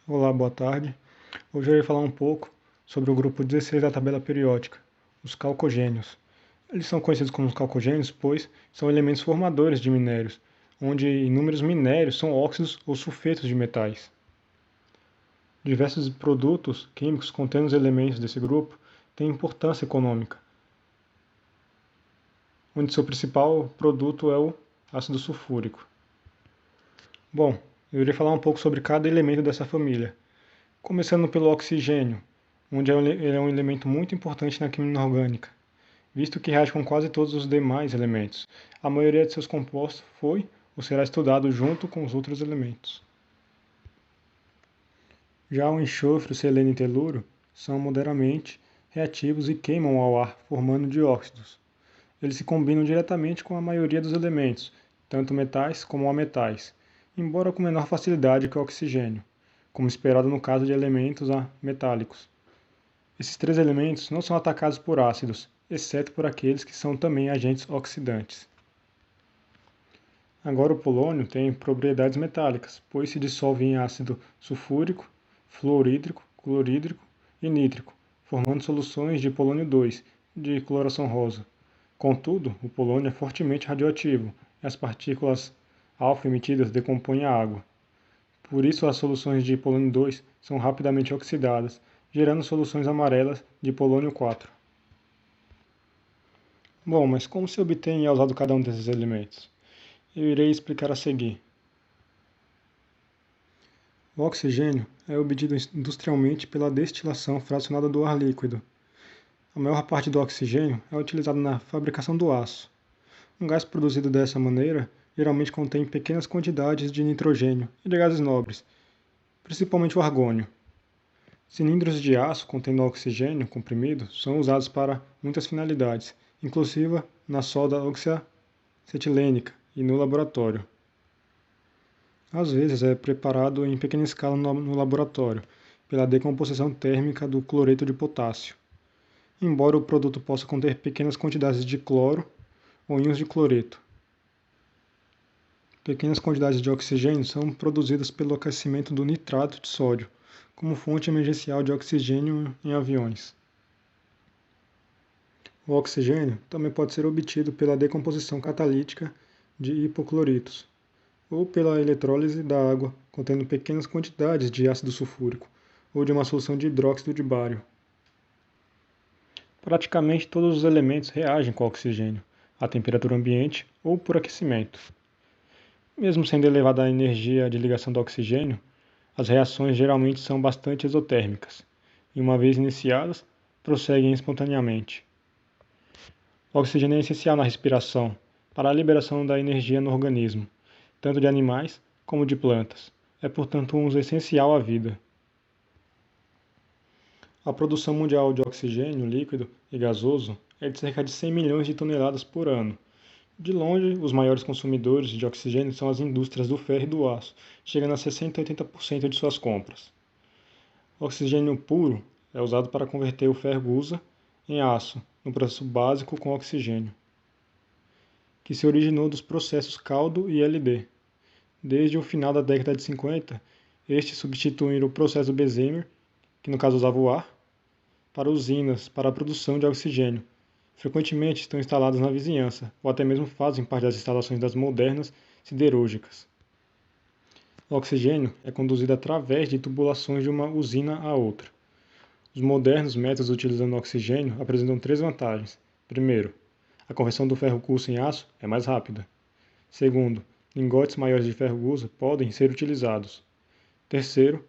Olá, boa tarde. Hoje eu irei falar um pouco sobre o grupo 16 da tabela periódica, os calcogênios. Eles são conhecidos como os calcogênios, pois são elementos formadores de minérios, onde inúmeros minérios são óxidos ou sulfetos de metais. Diversos produtos químicos contendo os elementos desse grupo têm importância econômica, onde seu principal produto é o ácido sulfúrico. Bom, eu irei falar um pouco sobre cada elemento dessa família. Começando pelo oxigênio, onde ele é um elemento muito importante na química orgânica, visto que reage com quase todos os demais elementos. A maioria de seus compostos foi ou será estudado junto com os outros elementos. Já o enxofre, o selênio e o telúrio são moderadamente reativos e queimam ao ar, formando dióxidos. Eles se combinam diretamente com a maioria dos elementos, tanto metais como ametais, embora com menor facilidade que o oxigênio, como esperado no caso de elementos metálicos. Esses três elementos não são atacados por ácidos, exceto por aqueles que são também agentes oxidantes. Agora o polônio tem propriedades metálicas, pois se dissolve em ácido sulfúrico, fluorídrico, clorídrico e nítrico, formando soluções de polônio 2, de coloração rosa. Contudo, o polônio é fortemente radioativo e as partículas alfa emitidas decompõem a água. Por isso, as soluções de polônio 2 são rapidamente oxidadas, gerando soluções amarelas de polônio 4. Bom, mas como se obtém e é usado cada um desses elementos? Eu irei explicar a seguir. O oxigênio é obtido industrialmente pela destilação fracionada do ar líquido. A maior parte do oxigênio é utilizado na fabricação do aço. Um gás produzido dessa maneira geralmente contém pequenas quantidades de nitrogênio e de gases nobres, principalmente o argônio. Cilindros de aço contendo oxigênio comprimido são usados para muitas finalidades, inclusive na solda oxacetilênica e no laboratório. Às vezes é preparado em pequena escala no laboratório, pela decomposição térmica do cloreto de potássio, embora o produto possa conter pequenas quantidades de cloro ou íons de cloreto. Pequenas quantidades de oxigênio são produzidas pelo aquecimento do nitrato de sódio, como fonte emergencial de oxigênio em aviões. O oxigênio também pode ser obtido pela decomposição catalítica de hipocloritos, ou pela eletrólise da água contendo pequenas quantidades de ácido sulfúrico, ou de uma solução de hidróxido de bário. Praticamente todos os elementos reagem com o oxigênio, à temperatura ambiente ou por aquecimento. Mesmo sendo elevada a energia de ligação do oxigênio, as reações geralmente são bastante exotérmicas, e uma vez iniciadas, prosseguem espontaneamente. O oxigênio é essencial na respiração, para a liberação da energia no organismo, tanto de animais como de plantas. É, portanto, um uso essencial à vida. A produção mundial de oxigênio líquido e gasoso é de cerca de 100 milhões de toneladas por ano. De longe, os maiores consumidores de oxigênio são as indústrias do ferro e do aço, chegando a 60 a 80% de suas compras. O oxigênio puro é usado para converter o ferro gusa em aço, no processo básico com oxigênio, que se originou dos processos caldo e LD. Desde o final da década de 50, estes substituíram o processo Bessemer, que no caso usava o ar, para usinas para a produção de oxigênio. Frequentemente estão instaladas na vizinhança, ou até mesmo fazem parte das instalações das modernas siderúrgicas. O oxigênio é conduzido através de tubulações de uma usina a outra. Os modernos métodos utilizando oxigênio apresentam três vantagens. Primeiro, a conversão do ferro gusa em aço é mais rápida. Segundo, lingotes maiores de ferro gusa podem ser utilizados. Terceiro,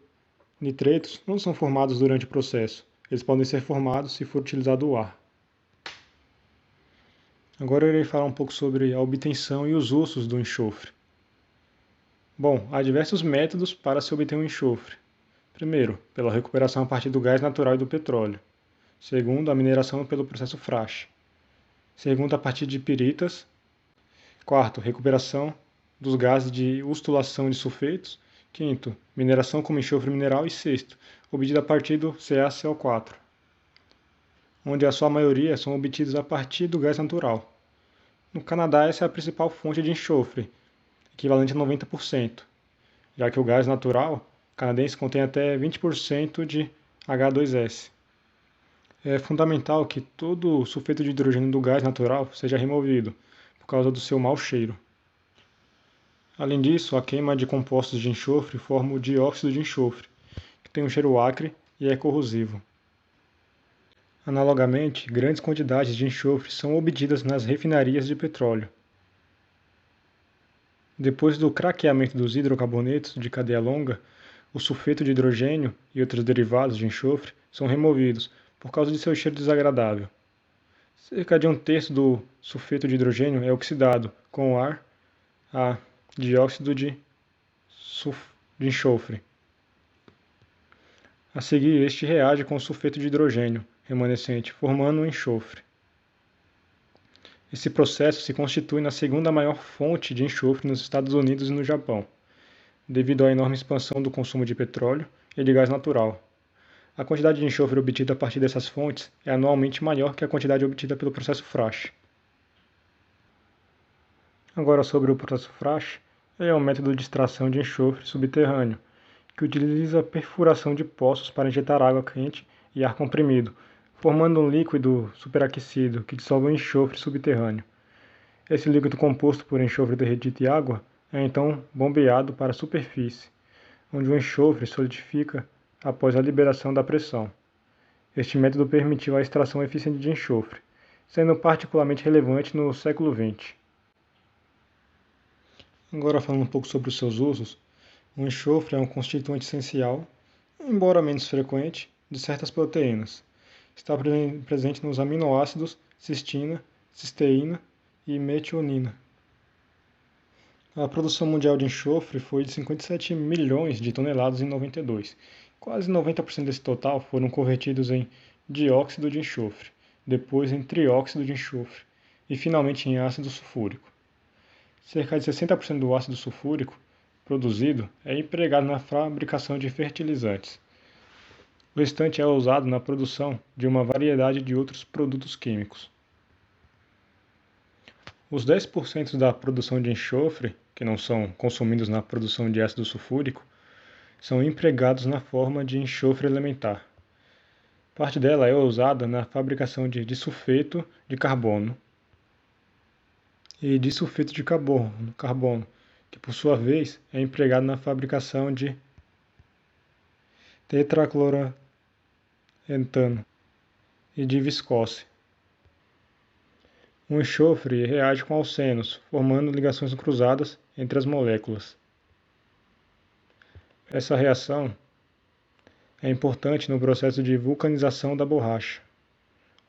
nitretos não são formados durante o processo. Eles podem ser formados se for utilizado o ar. Agora eu irei falar um pouco sobre a obtenção e os usos do enxofre. Bom, há diversos métodos para se obter um enxofre. Primeiro, pela recuperação a partir do gás natural e do petróleo. Segundo, a mineração pelo processo Frasch. Segundo, a partir de piritas. Quarto, recuperação dos gases de ustulação de sulfetos. Quinto, mineração como enxofre mineral. E sexto, obtida a partir do CaCO4, onde a sua maioria são obtidos a partir do gás natural. No Canadá, essa é a principal fonte de enxofre, equivalente a 90%, já que o gás natural canadense contém até 20% de H2S. É fundamental que todo o sulfeto de hidrogênio do gás natural seja removido, por causa do seu mau cheiro. Além disso, a queima de compostos de enxofre forma o dióxido de enxofre, que tem um cheiro acre e é corrosivo. Analogamente, grandes quantidades de enxofre são obtidas nas refinarias de petróleo. Depois do craqueamento dos hidrocarbonetos de cadeia longa, o sulfeto de hidrogênio e outros derivados de enxofre são removidos por causa de seu cheiro desagradável. Cerca de um terço do sulfeto de hidrogênio é oxidado com o ar a dióxido de enxofre. A seguir, este reage com o sulfeto de hidrogênio remanescente, formando um enxofre. Esse processo se constitui na segunda maior fonte de enxofre nos Estados Unidos e no Japão, devido à enorme expansão do consumo de petróleo e de gás natural. A quantidade de enxofre obtida a partir dessas fontes é anualmente maior que a quantidade obtida pelo processo Frasch. Agora sobre o processo Frasch, é um método de extração de enxofre subterrâneo, que utiliza a perfuração de poços para injetar água quente e ar comprimido, formando um líquido superaquecido que dissolve o enxofre subterrâneo. Esse líquido composto por enxofre derretido e água é então bombeado para a superfície, onde o enxofre solidifica após a liberação da pressão. Este método permitiu a extração eficiente de enxofre, sendo particularmente relevante no século XX. Agora falando um pouco sobre os seus usos, o enxofre é um constituinte essencial, embora menos frequente, de certas proteínas. Está presente nos aminoácidos cistina, cisteína e metionina. A produção mundial de enxofre foi de 57 milhões de toneladas em 92. Quase 90% desse total foram convertidos em dióxido de enxofre, depois em trióxido de enxofre e finalmente em ácido sulfúrico. Cerca de 60% do ácido sulfúrico produzido é empregado na fabricação de fertilizantes. O restante é usado na produção de uma variedade de outros produtos químicos. Os 10% da produção de enxofre, que não são consumidos na produção de ácido sulfúrico, são empregados na forma de enxofre elementar. Parte dela é usada na fabricação de disulfeto de carbono e disulfeto de carbono, que por sua vez é empregado na fabricação de tetracloretano e de viscose. O enxofre reage com alcenos, formando ligações cruzadas entre as moléculas. Essa reação é importante no processo de vulcanização da borracha.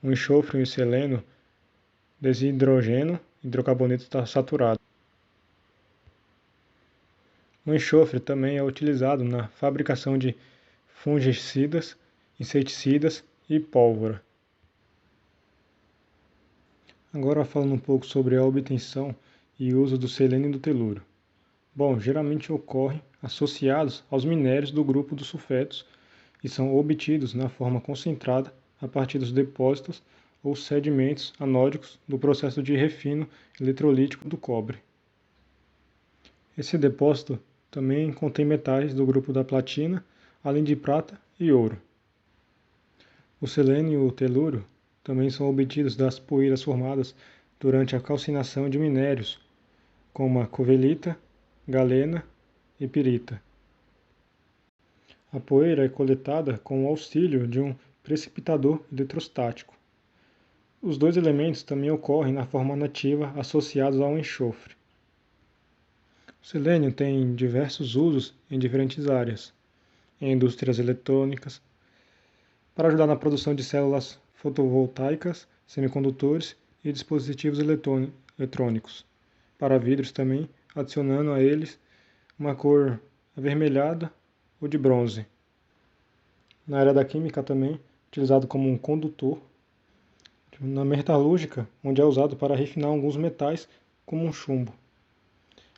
O enxofre e o selênio desidrogeno hidrocarboneto saturado. O enxofre também é utilizado na fabricação de fungicidas, inseticidas e pólvora. Agora falando um pouco sobre a obtenção e uso do selênio e do telúrio. Bom, geralmente ocorrem associados aos minérios do grupo dos sulfetos e são obtidos na forma concentrada a partir dos depósitos ou sedimentos anódicos do processo de refino eletrolítico do cobre. Esse depósito também contém metais do grupo da platina, além de prata e ouro. O selênio e o telúrio também são obtidos das poeiras formadas durante a calcinação de minérios, como a covelita, galena e pirita. A poeira é coletada com o auxílio de um precipitador eletrostático. Os dois elementos também ocorrem na forma nativa associados ao enxofre. O selênio tem diversos usos em diferentes áreas, em indústrias eletrônicas, para ajudar na produção de células fotovoltaicas, semicondutores e dispositivos eletrônicos, para vidros também, adicionando a eles uma cor avermelhada ou de bronze. Na área da química também, utilizado como um condutor. Na metalúrgica, onde é usado para refinar alguns metais, como um chumbo.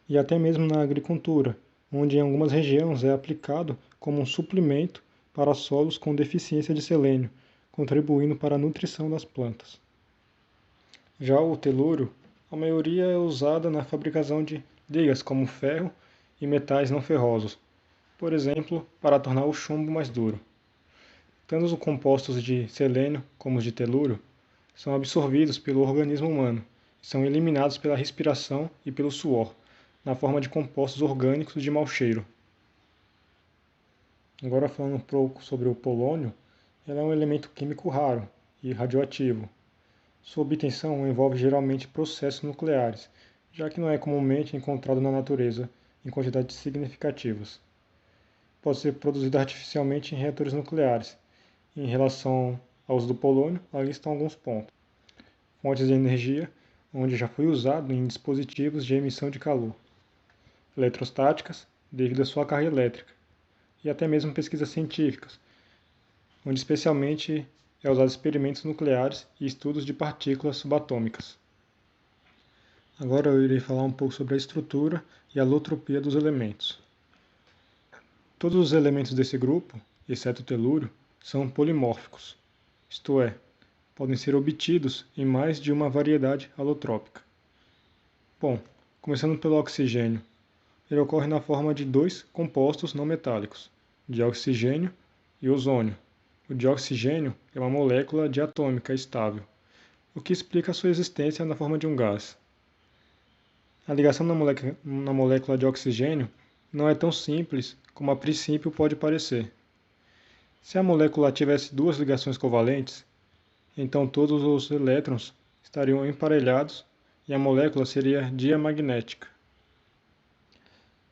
E até mesmo na agricultura, onde em algumas regiões é aplicado como um suplemento para solos com deficiência de selênio, contribuindo para a nutrição das plantas. Já o telúrio, a maioria é usada na fabricação de ligas como ferro e metais não ferrosos, por exemplo, para tornar o chumbo mais duro. Tanto os compostos de selênio como os de telúrio são absorvidos pelo organismo humano e são eliminados pela respiração e pelo suor, na forma de compostos orgânicos de mau cheiro. Agora falando um pouco sobre o polônio, ele é um elemento químico raro e radioativo. Sua obtenção envolve geralmente processos nucleares, já que não é comumente encontrado na natureza em quantidades significativas. Pode ser produzido artificialmente em reatores nucleares. Em relação ao uso do polônio, ali estão alguns pontos. Fontes de energia, onde já foi usado em dispositivos de emissão de calor. Eletrostáticas, devido à sua carga elétrica. E até mesmo pesquisas científicas, onde especialmente é usado experimentos nucleares e estudos de partículas subatômicas. Agora eu irei falar um pouco sobre a estrutura e a alotropia dos elementos. Todos os elementos desse grupo, exceto o telúrio, são polimórficos, isto é, podem ser obtidos em mais de uma variedade alotrópica. Bom, começando pelo oxigênio, ele ocorre na forma de dois compostos não metálicos, dioxigênio e ozônio. O dioxigênio é uma molécula diatômica estável, o que explica sua existência na forma de um gás. A ligação na molécula de oxigênio não é tão simples como a princípio pode parecer. Se a molécula tivesse duas ligações covalentes, então todos os elétrons estariam emparelhados e a molécula seria diamagnética.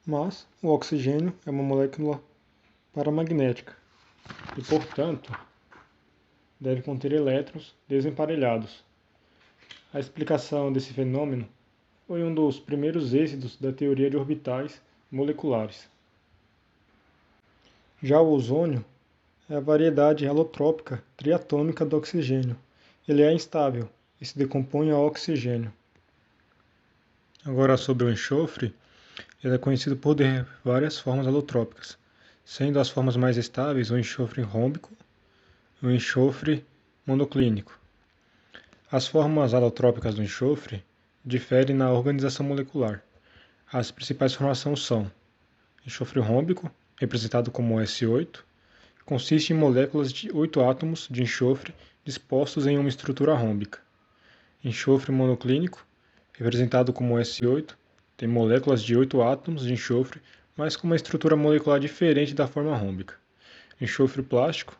Mas o oxigênio é uma molécula paramagnética e, portanto, deve conter elétrons desemparelhados. A explicação desse fenômeno foi um dos primeiros êxitos da teoria de orbitais moleculares. Já o ozônio é a variedade alotrópica triatômica do oxigênio. Ele é instável e se decompõe ao oxigênio. Agora sobre o enxofre, ele é conhecido por ter várias formas alotrópicas, sendo as formas mais estáveis o enxofre rômbico e o enxofre monoclínico. As formas alotrópicas do enxofre diferem na organização molecular. As principais formações são enxofre rômbico, representado como S8, consiste em moléculas de 8 átomos de enxofre dispostos em uma estrutura rômbica. Enxofre monoclínico, representado como S8, tem moléculas de 8 átomos de enxofre, mas com uma estrutura molecular diferente da forma rômbica. Enxofre plástico,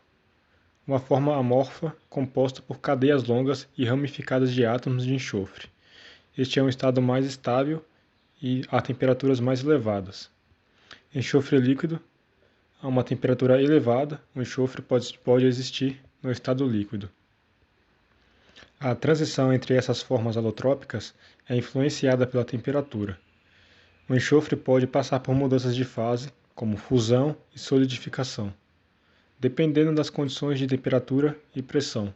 uma forma amorfa composta por cadeias longas e ramificadas de átomos de enxofre. Este é um estado mais estável e a temperaturas mais elevadas. Enxofre líquido, a uma temperatura elevada, o enxofre pode existir no estado líquido. A transição entre essas formas alotrópicas é influenciada pela temperatura. O enxofre pode passar por mudanças de fase, como fusão e solidificação, dependendo das condições de temperatura e pressão.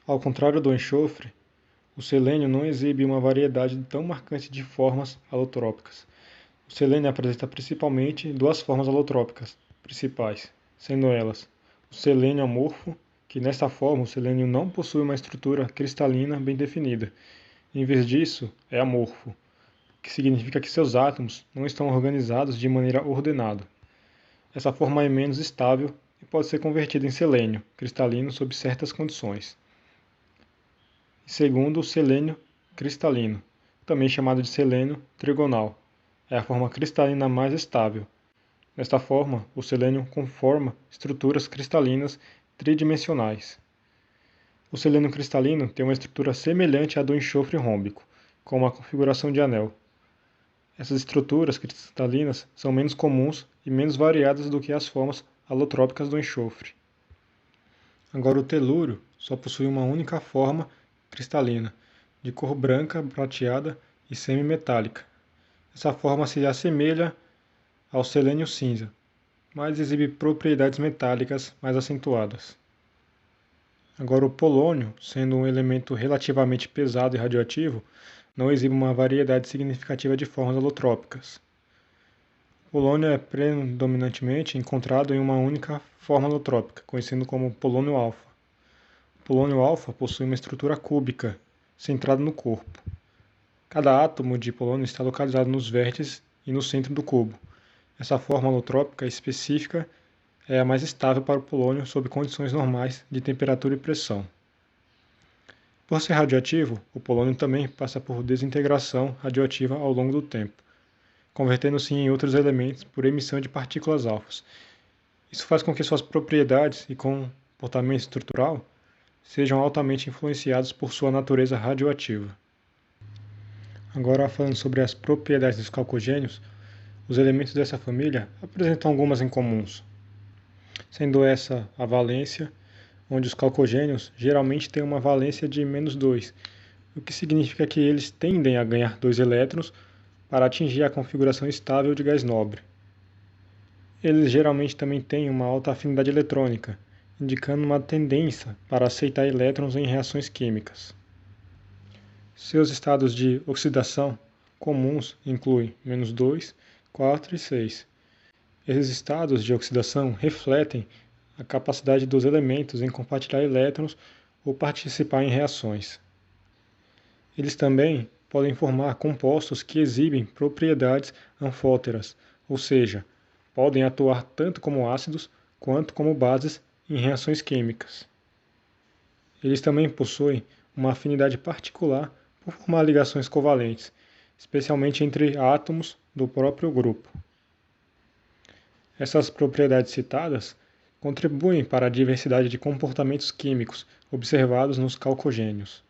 Ao contrário do enxofre, o selênio não exibe uma variedade tão marcante de formas alotrópicas. O selênio apresenta principalmente duas formas alotrópicas principais, sendo elas o selênio amorfo, que nesta forma o selênio não possui uma estrutura cristalina bem definida. Em vez disso, é amorfo, que significa que seus átomos não estão organizados de maneira ordenada. Essa forma é menos estável e pode ser convertida em selênio cristalino sob certas condições. Segundo, o selênio cristalino, também chamado de selênio trigonal, é a forma cristalina mais estável. Desta forma, o selênio conforma estruturas cristalinas tridimensionais. O selênio cristalino tem uma estrutura semelhante à do enxofre rômbico, com uma configuração de anel. Essas estruturas cristalinas são menos comuns e menos variadas do que as formas alotrópicas do enxofre. Agora, o telúrio só possui uma única forma cristalina, de cor branca, prateada e semimetálica. Essa forma se assemelha ao selênio cinza, mas exibe propriedades metálicas mais acentuadas. Agora, o polônio, sendo um elemento relativamente pesado e radioativo, não exibe uma variedade significativa de formas alotrópicas. O polônio é predominantemente encontrado em uma única forma alotrópica, conhecido como polônio alfa. O polônio alfa possui uma estrutura cúbica, centrada no corpo. Cada átomo de polônio está localizado nos vértices e no centro do cubo. Essa forma alotrópica específica é a mais estável para o polônio sob condições normais de temperatura e pressão. Por ser radioativo, o polônio também passa por desintegração radioativa ao longo do tempo, convertendo-se em outros elementos por emissão de partículas alfas. Isso faz com que suas propriedades e comportamento estrutural sejam altamente influenciados por sua natureza radioativa. Agora, falando sobre as propriedades dos calcogênios, os elementos dessa família apresentam algumas em comuns, sendo essa a valência, onde os calcogênios geralmente têm uma valência de -2, o que significa que eles tendem a ganhar 2 elétrons para atingir a configuração estável de gás nobre. Eles geralmente também têm uma alta afinidade eletrônica, indicando uma tendência para aceitar elétrons em reações químicas. Seus estados de oxidação comuns incluem -2, 4 e 6. Esses estados de oxidação refletem a capacidade dos elementos em compartilhar elétrons ou participar em reações. Eles também podem formar compostos que exibem propriedades anfóteras, ou seja, podem atuar tanto como ácidos quanto como bases em reações químicas. Eles também possuem uma afinidade particular por formar ligações covalentes, especialmente entre átomos do próprio grupo. Essas propriedades citadas contribuem para a diversidade de comportamentos químicos observados nos calcogênios.